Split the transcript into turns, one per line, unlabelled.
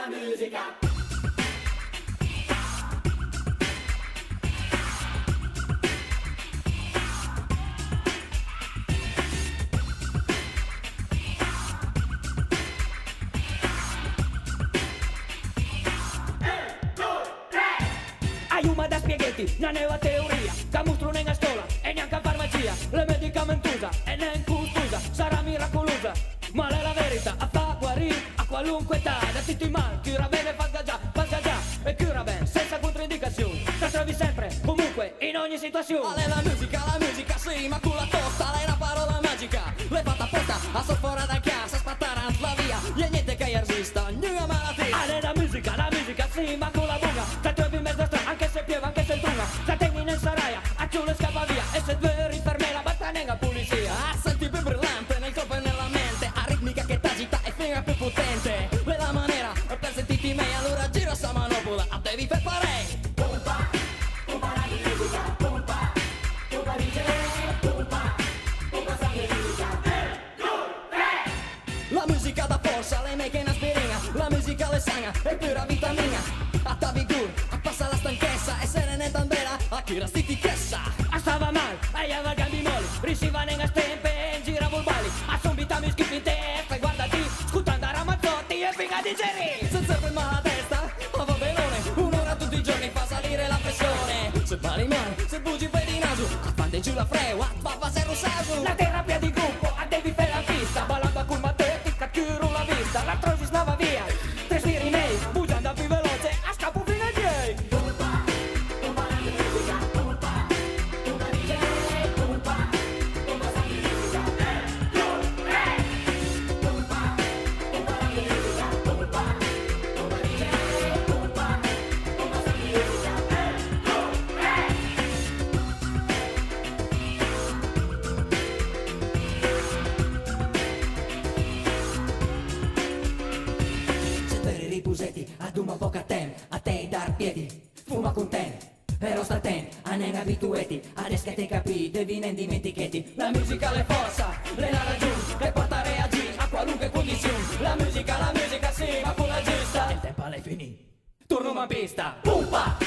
la musica.
Hai una da spiegheti, una nuova teoria che mostro nella scuola e neanche a farmacia. Le medicamentusa e neanche custosa, sarà miracolosa, ma è la verità, a fa guarire a qualunque età. Da tutto il male, cura bene, falsa già, e cura bene, senza controindicazioni. La trovi sempre, comunque, in ogni situazione.
Ale la musica, sì, ma con la tosta, lei è una parola magica. L'hai fatta apposta, a soffora da casa, spattare la via, e niente che resista, nuova malattia.
Ale la musica, sì, ma con la buona. La trovi in mezzo a strada, anche se piove, anche se trunga. La tegni nel saraia, a ciule scappa via. E se due infermiera, basta nega pulizia.
Ah, senti più brillante nel corpo e nella mente, a ritmica che t'agita e finga più potente. Quella maniera per sentirti meglio, allora gira sta manopola, a devi far parei.
Pompa, pompa la musica, pompa, pompa DJ, pompa sangue musica. 1, 2, 3.
La musica dà forza, lei make in aspirina, la musica le sana, è pura vitamina. A ta vigor, a passa la stanchezza, e se ne è tan bella, a chi rasti ti chessa.
A stava mal, aveva gambi molli, riusciva nella stempe e girava il bali. A son vitami schiffi in testa e guardati, scutando a Ramazzotti e figa di Jerry.
Senza fermare la testa, ma va benone, un'ora tutti i giorni fa salire la pressione. Se parli male, se bugi per di naso, appande giù la fregua, va se rosaso.
La terapia di gruppo, a devi fare la pista, ballando con matematica, chiuro la vista. La trosi snava via, tre stiri nei, bugiando più veloce, a scapo fino a J.
Pompa, pompa la musica, pompa DJ, pompa sangue musica. 1, 2, 3. Pompa, pompa la musica, pompa DJ, pompa sangue musica. 1, 2, 3.
Se per i ripusetti, ad un poco a te, a te dar piedi, fuma con te. Però sta ten, a ne abitueti, adesso che capì, devi ne dimentichetti. La musica le forza, le la ragione, che porta a reagire a qualunque condizione. La musica sì, ma con la giusta. Il tempo alle finì, torniamo a pista. Pumpa!